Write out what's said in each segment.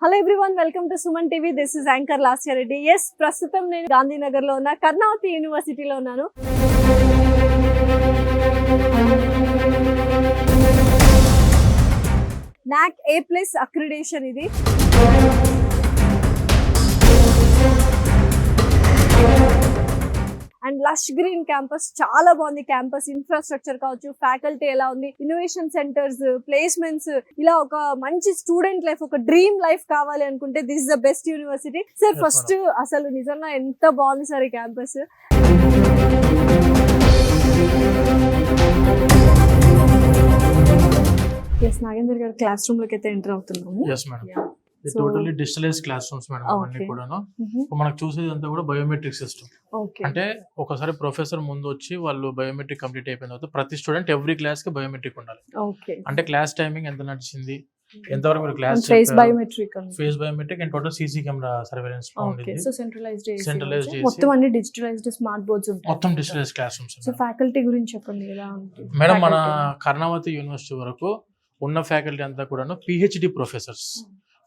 Hello everyone, welcome to Suman TV. This is anchor Lasya Reddy. Yes, ప్రస్తుతం నేను గాంధీనగర్ లో ఉన్న కర్ణావతి యూనివర్సిటీలో ఉన్నాను. NAAC A+ అక్రిడేషన్ ఇది. అండ్ లష్ గ్రీన్ క్యాంపస్, చాలా బాగుంది. క్యాంపస్ ఇన్ఫ్రాస్ట్రక్చర్ కావచ్చు, ఫ్యాకల్టీ ఎలా ఉంది, ఇన్నోవేషన్ సెంటర్స్, ప్లేస్మెంట్స్, ఇలా ఒక మంచి స్టూడెంట్ లైఫ్, ఒక డ్రీమ్ లైఫ్ కావాలి అనుకుంటే this is the best university. Sir, first అసలు నిజంగా ఎంత బాగుంది సార్ ఈ క్యాంపస్. ఎస్, నాగేందర్ గారు క్లాస్ రూమ్ లోకి అయితే ఎంటర్ అవుతున్నాము. Totally digitalize classrooms madam అన్ని కూడాను. మనకు చూసేది అంతా కూడా బయోమెట్రిక్ సిస్టమ్. అంటే ఒకసారి ప్రొఫెసర్ ముందు వచ్చి వాళ్ళు బయోమెట్రిక్ కంప్లీట్ అయిపోయిన తర్వాత ప్రతి స్టూడెంట్ ఎవ్రీ క్లాస్ కి బయోమెట్రిక్ ఉండాలి. అంటే క్లాస్ టైమింగ్ ఎంత నడిచింది, ఎంతవరకు మీరు class face biometric and total CC camera surveillance ఉండేది. సో సెంట్రలైజ్డ్ చేసి మొత్తం అన్ని డిజిటలైజ్డ్ స్మార్ట్ బోర్డ్స్ ఉంటాయి. మొత్తం digitalize classrooms. So faculty గురించి చెప్పండి ఎలా ఉంటుంది మేడం. మన కర్ణావతి యూనివర్సిటీ వరకు ఉన్న ఫ్యాకల్టీ అంతా కూడాను PhD ప్రొఫెసర్స్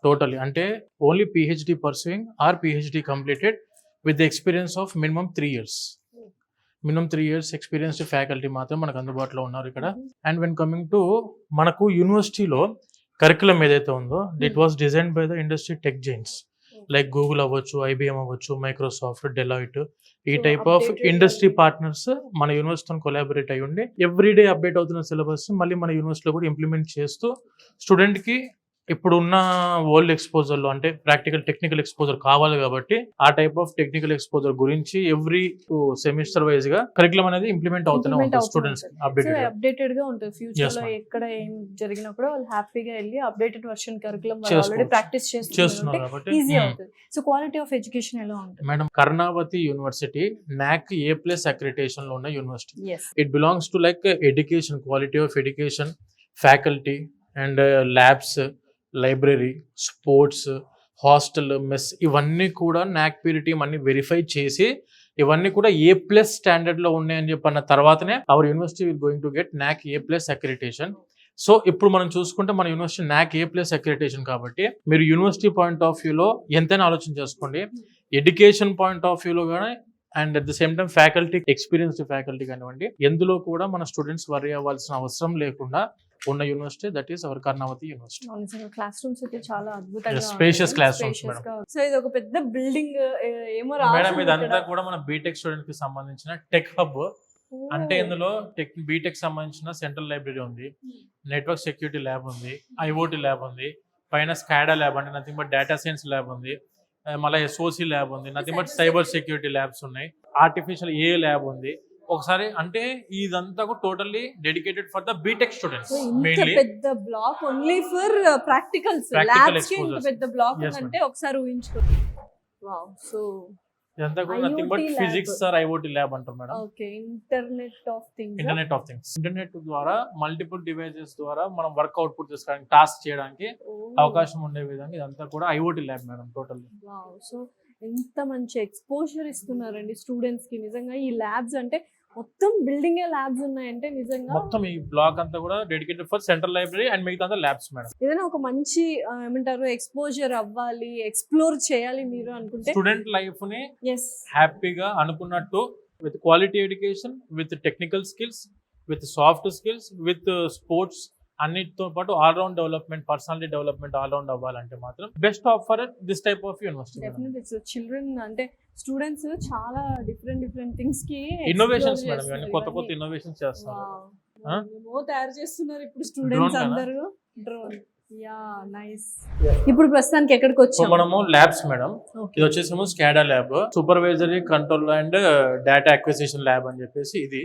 టోటలీ. అంటే only PhD pursuing or PhD completed with the experience of minimum 3 years. Minimum 3 years experienced faculty మాత్రం మనకు అందుబాటులో ఉన్నారు ఇక్కడ. అండ్ వెన్ కమింగ్ టు మనకు యూనివర్సిటీలో కరికులం ఏదైతే ఉందో it was designed by the industry tech Giants like Google అవ్వచ్చు, IBM అవ్వచ్చు, మైక్రోసాఫ్ట్, డెలాయిట్, ఈ టైప్ ఆఫ్ ఇండస్ట్రీ పార్ట్నర్స్ మన యూనివర్సిటీతో కొలాబరేట్ అయ్యి ఉండి ఎవ్రీడే అప్డేట్ అవుతున్న సిలబస్ మళ్ళీ మన యూనివర్సిటీలో కూడా ఇంప్లిమెంట్ చేస్తూ స్టూడెంట్కి ఇప్పుడు ఉన్న వరల్డ్ ఎక్స్పోజర్ లో అంటే ప్రాక్టికల్ టెక్నికల్ ఎక్స్పోజర్ కావాలి కాబట్టి ఆ టైప్ ఆఫ్ టెక్నికల్ ఎక్స్పోజర్ గురించి ఎవ్రీ సెమిస్టర్ వైజ్ గా కరికులం అనేది ఇంప్లిమెంట్ అవుతూనే ఉంటుంది. స్టూడెంట్స్ అప్డేటెడ్ గా ఉంటుంది. ఫ్యూచర్ లో ఎక్కడ ఏం జరిగినా కూడా వాళ్ళు హ్యాపీగా వెళ్ళి updated version curriculum already practice చేస్తున్నారు కాబట్టి ఈజీ అవుతుంది. సో క్వాలిటీ ఆఫ్ ఎడ్యుకేషన్ ఎలా ఉంటుంది madam? Karnavati university NAAC A+ accreditation లో ఉన్న university. It belongs to like education, quality of education, faculty and labs, library, sports, hostel, mess, ఇవన్నీ కూడా NAAC Pure team అన్ని వెరిఫై చేసి ఇవన్నీ కూడా A+ స్టాండర్డ్ లో ఉన్నాయని చెప్పన్న తర్వాతనే hour university will going to get NAAC A+ accreditation. So ఇప్పుడు మనం చూసుకుంటే మన యూనివర్సిటీ NAAC A+ అక్రిడిటేషన్ కాబట్టి మీరు యూనివర్సిటీ పాయింట్ ఆఫ్ వ్యూలో ఎంతైనా ఆలోచన చేసుకోండి. ఎడ్యుకేషన్ పాయింట్ ఆఫ్ వ్యూలో కానీ and at the same time faculty, experienced faculty కానివ్వండి, ఎందులో కూడా మన స్టూడెంట్స్ వరీ అవ్వాల్సిన అవసరం లేకుండా ఉన్న university that is our Karnavati university. Class rooms అయితే చాలా అద్భుతంగా, spacious class rooms madam. So ఇది ఒక పెద్ద బిల్డింగ్ ఏమో మేడం. ఇదంతా కూడా మన బీటెక్ స్టూడెంట్ కి సంబంధించిన టెక్ హబ్. అంటే ఇందులో బీటెక్ సంబంధించిన సెంట్రల్ లైబ్రరీ ఉంది, నెట్వర్క్ సెక్యూరిటీ ల్యాబ్ ఉంది, IoT ల్యాబ్ ఉంది, పైన స్కాడా ల్యాబ్ అంటే nothing but data science lab ఉంది, మళ్ళీ SOC ల్యాబ్ ఉంది, nothing but cyber security labs ఉన్నాయి, ఆర్టిఫిషియల్ AI ల్యాబ్ ఉంది. ఒకసారి అంటే ఇదంతా కూడా totally dedicated for the BTech students. Mainly పెద్ద block only for practicals, labs కి ఇంత పెద్ద బ్లాక్ అంటే ఒకసారి ఊహించుకోండి. వావ్. సో ఇదంతా కూడా nothing but physics or IoT lab అంటారు madam. Okay, internet of things. Internet ద్వారా మల్టిపుల్ డివైసెస్ ద్వారా మనం వర్క్ అవుట్పుట్ చేసుకోవడానికి, టాస్క్ చేయడానికి అవకాశం ఉండే విధంగా ఇదంతా కూడా IoT lab madam total. Wow. So ఎంత మంచి ఎక్స్పోజర్ ఇస్తున్నారండి స్టూడెంట్స్ కి. నిజంగా ఈ ల్యాబ్స్ అంటే మొత్తం బిల్డింగ్ ల్యాబ్స్ ఉన్నాయంటే నిజంగా మొత్తం ఈ బ్లాక్ అంతా కూడా dedicated for central library and మిగతా ల్యాబ్స్ మేడం. ఏదైనా ఒక మంచి ఏమంటారు ఎక్స్పోజర్ అవ్వాలి, ఎక్స్ప్లోర్ చేయాలి మీరు అనుకుంటే స్టూడెంట్ లైఫ్ ని హ్యాపీగా అనుకున్నట్టు with quality education, with technical skills, with soft skills, with sports అన్నిటితో పాటు all round development, personality development all round అవ్వాలంటే మాత్రం best offer this type of university. Definitely children అంటే స్టూడెంట్స్ చాలా డిఫరెంట్ థింగ్స్ కి ఇన్నోవేషన్స్ మేడం, ఇవన్నీ కొత్త ఇన్నోవేషన్స్ చేస్తారు, తయారు చేస్తున్నారు ఇప్పుడు స్టూడెంట్స్ అందరూ. డ్రోన్. Yeah, nice. ఇప్పుడు ప్రస్తుతానికి ఎక్కడికి వచ్చాము మనము? Labs madam. ఇది వచ్చేసేమో SCADA lab, supervisory control and data acquisition lab అని చెప్పేసి ఇది.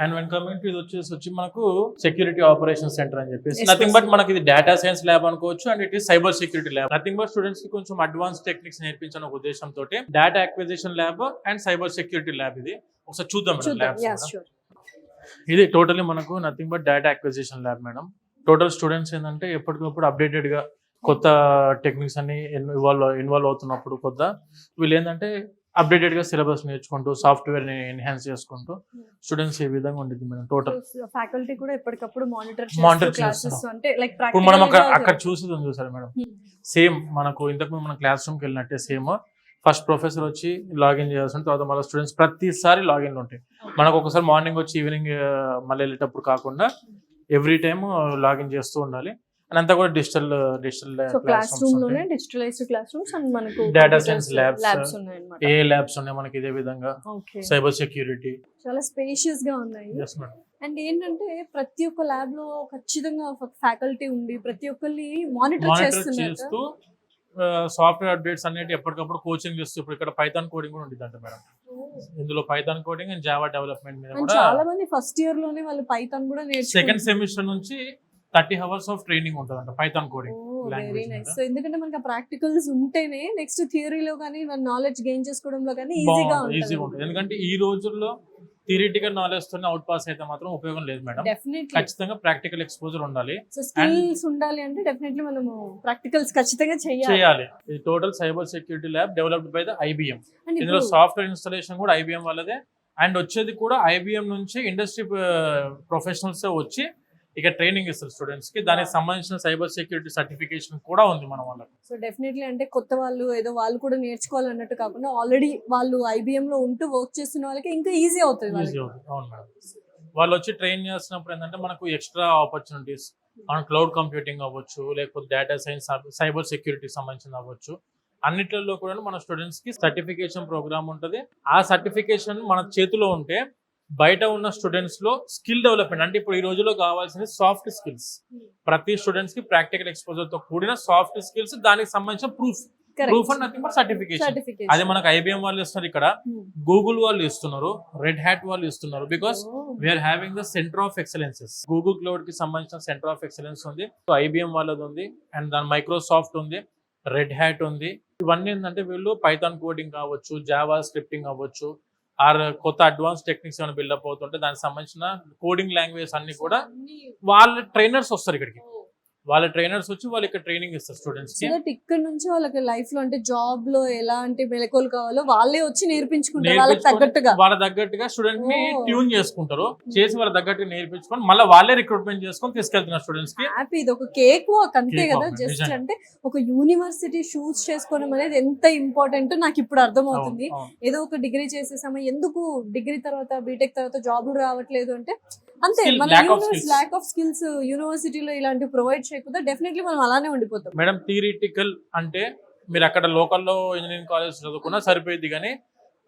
అండ్ వెన్ కమింగ్ టు ఇది వచ్చి మనకు సెక్యూరిటీ ఆపరేషన్ సెంటర్ అని చెప్పేసి నథింగ్ బట్ మనకి ఇది డేటా సైన్స్ ల్యాబ్ అనుకోవచ్చు and it is cyber security lab. Nothing but students కి కొంచెం అడ్వాన్స్ టెక్నిక్స్ నేర్పించిన ఒక ఉద్దేశంతో data acquisition lab and cyber security lab. ఇది ఒకసారి చూద్దాం మేడం ల్యాబ్స్. ఇది టోటలీ మనకు nothing but data acquisition lab madam. Total students ఏంటంటే ఎప్పటికప్పుడు అప్డేటెడ్ గా కొత్త టెక్నిక్స్ అన్ని ఇన్వాల్వ్ అవుతున్నప్పుడు వీళ్ళు ఏంటంటే అప్డేటెడ్ గా సిలబస్ నేర్చుకుంటూ సాఫ్ట్వేర్ ని ఎన్హాన్స్ చేసుకుంటూ స్టూడెంట్స్ ఏ విధంగా ఉంటుంది మేడం టోటల్ ఫ్యాకల్టీ కూడా ఎప్పటికప్పుడు మానిటర్ Monitor క్లాసెస్ చేస్తున్నాం. అంటే లైక్ ఇప్పుడు మనం అక్కడ చూసేది ఉంది చూసారు మేడం సేమ్ మనకు ఇంతకుముందు మనం క్లాస్ రూమ్కి వెళ్ళినట్టే సేమ్ ఫస్ట్ ప్రొఫెసర్ వచ్చి లాగిన్ చేయాల్సిన తర్వాత మళ్ళీ స్టూడెంట్స్ ప్రతిసారి లాగిన్ ఉంటాయి మనకు ఒకసారి మార్నింగ్ వచ్చి ఈవినింగ్ మళ్ళీ వెళ్ళేటప్పుడు కాకుండా ఎవ్రీ టైమ్ లాగిన్ చేస్తూ ఉండాలి అండ్ అంతా కూడా డిజిటల్ క్లాస్ రూమ్ లోనే డిజిటలైజ్డ్ క్లాస్ రూమ్స్ అండ్ మనకు డేటా సైన్స్ ల్యాబ్స్ ల్యాబ్స్ ఉన్నాయన్నమాట. ఏ ల్యాబ్స్ ఉన్నాయి మనకి ఇదే విధంగా ఓకే, సైబర్ సెక్యూరిటీ చాలా స్పేషియస్ గా ఉన్నాయి. ఎస్ మేడం అండ్ ఏంటంటే ప్రతి ఒక్క ల్యాబ్ లో ఖచ్చితంగా ఒక ఫ్యాకల్టీ ఉండి ప్రతి ఒక్కరిని మానిటర్ మానిటర్ చేస్తున్నారు. చేస్తూ సాఫ్ట్వేర్ అప్డేట్స్ అనేవి ఎప్పటికప్పుడు కోచింగ్ ఇస్తూ ఇప్పుడు ఇక్కడ పైథాన్ కోడింగ్ కూడా ఉంటుంది అంట మేడం ఇందులో Python coding and Java development మీద అండ్ కూడా చాలా మంది ఫస్ట్ ఇయర్ లోనే వాళ్ళు పైథాన్ కూడా సెకండ్ నేర్చుకుంటారు. సెమిస్టర్ నుంచి 30 hours ఆఫ్ ట్రైనింగ్ ఉంటుంది అంట Python coding very language nice. So ఎందుకంటే మనకి ప్రాక్టికల్స్ ఉంటేనే నెక్స్ట్ థియరీలో కానీ నాలెడ్జ్ గెయిన్ చేసుకోవడంలో కానీ ఈజీగా ఈజీగా ఉంటుంది ఎందుకంటే ఈ రోజుల్లో థియరిటికల్ నాలెడ్జ్ తోనే అవుట్ పాస్ అయితే మాత్రం ఉపయోగం లేదు మేడం డెఫినెట్లీ. ఖచ్చితంగా ప్రాక్టికల్ ఎక్స్పోజర్ ఉండాలి సో స్కిల్స్ ఉండాలి అంటే డెఫినెట్లీ మనము ప్రాక్టికల్స్ ఖచ్చితంగా చేయాలి. చేయాలి ఇది total cyber security lab developed by the IBM and ఇందులో ఇప్పుడు సాఫ్ట్వేర్ ఇన్స్టాలేషన్ కూడా ఐబిఎం వాళ్ళదే అండ్ వచ్చేది కూడా ఐబిఎం నుంచి ఇండస్ట్రీ ప్రొఫెషనల్స్ వచ్చి ఇక ట్రైనింగ్ ఇస్తారు స్టూడెంట్స్ కి దానికి సంబంధించిన సైబర్ సెక్యూరిటీ సర్టిఫికేషన్ కూడా ఉంది మన వాళ్ళకి సో డెఫినెట్లీ అంటే కొత్త వాళ్ళు ఏదో వాళ్ళు కూడా నేర్చుకోవాలన్నట్టు కాకుండా ఆల్రెడీ వాళ్ళు ఐబిఎం లో ఉంటూ వర్క్ చేస్తున్న వాళ్ళకి ఇంకా ఈజీ అవుతుంది ఈజీ వాళ్ళకి. అవుతుంది అవును మేడం వాళ్ళు వచ్చి ట్రైన్ చేస్తున్నప్పుడు ఏంటంటే మనకు ఎక్స్ట్రా ఆపర్చునిటీస్ మన క్లౌడ్ కంప్యూటింగ్ అవ్వచ్చు లేకపోతే డేటా సైన్స్ సైబర్ సెక్యూరిటీ సంబంధించిన అవ్వచ్చు అన్నిట్లలో కూడా మన స్టూడెంట్స్ కి సర్టిఫికేషన్ ప్రోగ్రామ్ ఉంటుంది ఆ సర్టిఫికేషన్ మన చేతిలో ఉంటే బయట ఉన్న స్టూడెంట్స్ లో స్కిల్ డెవలప్మెంట్ అంటే ఇప్పుడు ఈ రోజులో కావాల్సింది సాఫ్ట్ స్కిల్స్ ప్రతి స్టూడెంట్స్ కి ప్రాక్టికల్ ఎక్స్పోజర్ తో కూడిన సాఫ్ట్ స్కిల్స్ దానికి సంబంధించిన proof and nothing but certification certification అది మనకు ఐబిఎం వాళ్ళు ఇస్తున్నారు ఇక్కడ గూగుల్ వాళ్ళు ఇస్తున్నారు రెడ్ హ్యాట్ వాళ్ళు ఇస్తున్నారు because we are having the centre of excellences Google Cloud కి సంబంధించిన సెంటర్ ఆఫ్ ఎక్సలెన్స్ ఉంది ఐబిఎం వాళ్ళది ఉంది అండ్ దాని మైక్రోసాఫ్ట్ ఉంది రెడ్ హ్యాట్ ఉంది ఇవన్నీ ఏంటంటే వీళ్ళు పైథాన్ కోడింగ్ కావచ్చు జావా స్క్రిప్టింగ్ అవ్వచ్చు ఆర్ కొత్త అడ్వాన్స్ టెక్నిక్స్ ఏమైనా బిల్డప్ అవుతుంటే దానికి సంబంధించిన కోడింగ్ లాంగ్వేజ్ అన్ని కూడా వాళ్ళ ట్రైనర్స్ వస్తారు ఇక్కడికి వాళ్ళ ట్రైనర్స్ వచ్చి వాళ్ళు ఇక్కడ ట్రైనింగ్ ఇస్తారు స్టూడెంట్స్ కి సో దట్ ఇక్కడ నుంచి వాళ్ళకి లైఫ్ లో అంటే జాబ్ లో ఎలాంటి మెలకువలు కావాలో వాళ్ళే వచ్చి నేర్పించుకుంటారు వాళ్ళకి తగ్గట్టుగా. వాళ్ళ తగ్గట్టుగా స్టూడెంట్ ని Oh. ట్యూన్ చేసుకుంటారు చేసి వాళ్ళ తగ్గట్టుగా నేర్పించుకొని మళ్ళీ వాళ్ళే రిక్రూట్మెంట్ చేసుకొని తీసుకెళ్తున్నారు స్టూడెంట్స్ కి హ్యాపీ ఇది ఒక కేక్ వాక్ అంతే Cake కదా. walk, జస్ట్ నిజంగా. అంటే ఒక యూనివర్సిటీ షూస్ చేసుకోవడం అనేది ఎంత ఇంపార్టెంట్ నాకు ఇప్పుడు అర్థమవుతుంది. అవును, అవును. ఏదో ఒక డిగ్రీ చేసేసామా ఎందుకు డిగ్రీ తర్వాత బీటెక్ తర్వాత జాబులు రావట్లేదు అంటే అంతే Skill, మన lack of skills. Lack of skills యూనివర్సిటీలో ఇలాంటివి ప్రొవైడ్ చేయకపోతే డెఫినెట్లీ మనం అలానే ఉండిపోతాం. మేడం థియరిటికల్ అంటే మీరు అక్కడ లోకల్లో ఇంజనీరింగ్ కాలేజ్ చదువుకున్నా సరిపోయింది కానీ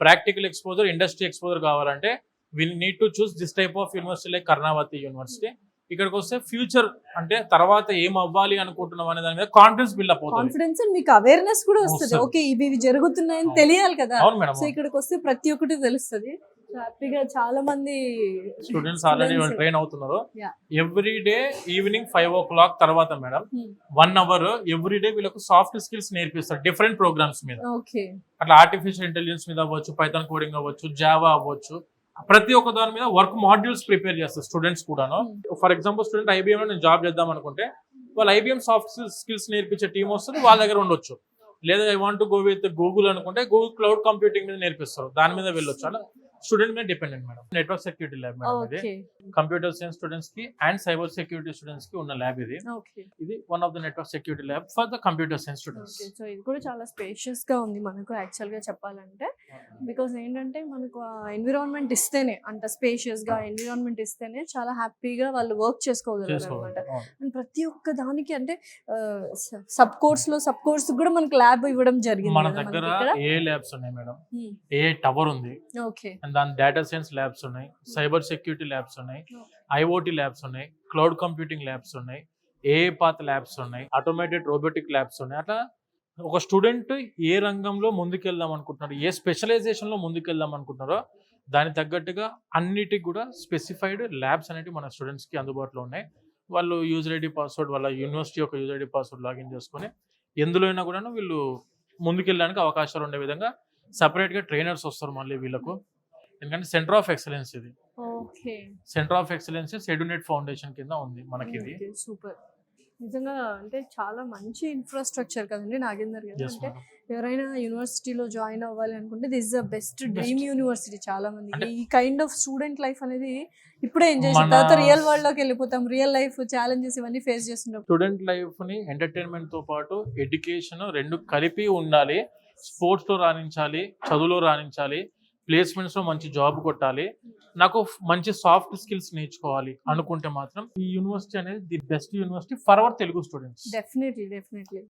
ప్రాక్టికల్ ఎక్స్పోజర్ ఇండస్ట్రీ ఎక్స్పోజర్ కావాలంటే will need to choose this type of university like Karnavati university. ఇక్కడికి వస్తే ఫ్యూచర్ అంటే తర్వాత ఏం అవ్వాలి అనుకుంటున్నాం అనే దాని మీద కాన్ఫిడెన్స్ బిల్డప్ అవుతుంది. కాన్ఫిడెన్స్ అండ్ మీకు అవేర్నెస్ కూడా వస్తుంది. వస్తుంది. ఓకే ఇవి జరుగుతున్నాయని అవును. తెలియాలి కదా. అవును మేడం సో ఇక్కడికి వస్తే ప్రతి ఒక్కటి తెలుస్తుంది. హ్యాపీగా చాలా మంది స్టూడెంట్స్ ఆల్రెడీ students. ట్రైన్ అవుతున్నారు. Yeah. Every day evening 5 o'clock తర్వాత madam Hmm. 1 hour every day వీళ్ళకు సాఫ్ట్ స్కిల్స్ నేర్పిస్తారు డిఫరెంట్ ప్రోగ్రామ్స్ మీద. ఓకే అట్లా ఆర్టిఫిషియల్ ఇంటెలిజెన్స్ మీద అవ్వచ్చు పైథాన్ కోడింగ్ అవ్వచ్చు జావా అవ్వచ్చు ప్రతి ఒక్క దాని మీద వర్క్ మాడ్యూల్స్ ప్రిపేర్ చేస్తారు స్టూడెంట్స్ కూడాను. ఫర్ ఎగ్జాంపుల్ స్టూడెంట్ ఐబిఎం లో నేను జాబ్ చేద్దాం అనుకుంటే వాళ్ళు ఐబిఎం సాఫ్ట్ స్కిల్స్ నేర్పించే టీం వస్తుంది వాళ్ళ దగ్గర ఉండొచ్చు. లేదా I want go with Google అనుకుంటే గూగుల్ క్లౌడ్ కంప్యూటింగ్ మీద నేర్పిస్తారు దాని మీద వెళ్ళొచ్చు. అలా స్టూడెంట్ మీద dependent madam. Network security lab madam ఇది ఓకే కంప్యూటర్ సైన్స్ స్టూడెంట్స్ కి అండ్ సైబర్ సెక్యూరిటీ స్టూడెంట్స్ కి ఉన్న ల్యాబ్ ఇది. ఓకే ఇది one of the network security lab for the computer science students. Okay so ఇది కూడా చాలా స్పేషియస్ గా ఉంది మనకు యాక్చువల్ గా చెప్పాలంటే. బికాస్ ఏంటంటే మనకు ఎన్విరాన్మెంట్ ఇస్తేనే అంత స్పేషియస్ గా ఎన్విరాన్మెంట్ ఇస్తేనే చాలా హ్యాపీగా వాళ్ళు వర్క్ చేసుకోగలరు అనమాట. అండ్ ప్రతి ఒక్క దానికి అంటే సబ్ కోర్స్ కూడా మనకు ల్యాబ్ ఇవ్వడం జరిగింది మన కదా దగ్గర మనకి ఇక్కడ. ఏ ల్యాబ్స్ ఉన్నాయి మేడం ఏ టవర్ ఉంది ఓకే అండ్ దాని డేటా సైన్స్ ల్యాబ్స్ ఉన్నాయి సైబర్ సెక్యూరిటీ ల్యాబ్స్ ఉన్నాయి ఐఓటీ ల్యాబ్స్ ఉన్నాయి క్లౌడ్ కంప్యూటింగ్ ల్యాబ్స్ ఉన్నాయి ఏ పాత్ ల్యాబ్స్ ఉన్నాయి ఆటోమేటెడ్ రోబోటిక్ ల్యాబ్స్ ఉన్నాయి. అట్లా ఒక స్టూడెంట్ ఏ రంగంలో ముందుకెళ్దాం అనుకుంటున్నారో ఏ స్పెషలైజేషన్ లో ముందుకెళ్దాం అనుకుంటున్నారో దానికి తగ్గట్టుగా అన్నిటికి కూడా స్పెసిఫైడ్ ల్యాబ్స్ అనేవి మన స్టూడెంట్స్ కి అందుబాటులో ఉన్నాయి. వాళ్ళు యూజర్ ఐడి పాస్వర్డ్ వాళ్ళ యూనివర్సిటీ యొక్క యూజర్ ఐడి పాస్వర్డ్ లాగిన్ చేసుకొని ఎందులో అయినా కూడా వీళ్ళు ముందుకెళ్ళడానికి అవకాశాలు ఉండే విధంగా సపరేట్ గా ట్రైనర్స్ వస్తారు మళ్ళీ వీళ్ళకు. ఎందుకంటే సెంటర్ ఆఫ్ ఎక్సలెన్స్ ఇది okay centre of excellence Edunet foundation కింద ఉంది మనకి ఇది. సూపర్. నిజంగా అంటే చాలా మంచి ఇన్ఫ్రాస్ట్రక్చర్ కదండి నాగేందర్ గారు. Yes, అంటే madam. ఎవరైనా యూనివర్సిటీలో జాయిన్ అవ్వాలి అనుకుంటే this is the best dream Best. University చాలా మంది. అంటే- ఈ కైండ్ ఆఫ్ స్టూడెంట్ లైఫ్ అనేది ఇప్పుడే ఎంజాయ్ చేస్తాం, మన- తర్వాత రియల్ వరల్డ్ లోకి వెళ్ళిపోతాం, రియల్ లైఫ్ ఛాలెంజెస్ ఇవన్నీ ఫేస్ చేస్తుంటాం. స్టూడెంట్ లైఫ్ ని ఎంటర్టైన్మెంట్ తో పాటు ఎడ్యుకేషన్ రెండు కలిపి ఉండాలి. స్పోర్ట్స్ లో రాణించాలి, చదువులో రాణించాలి, ప్లేస్మెంట్స్ లో మంచి జాబ్ కొట్టాలి, నాకు మంచి సాఫ్ట్ స్కిల్స్ నేర్చుకోవాలి అనుకుంటే మాత్రం ఈ యూనివర్సిటీ అనేది the best university for hour Telugu students. Definitely.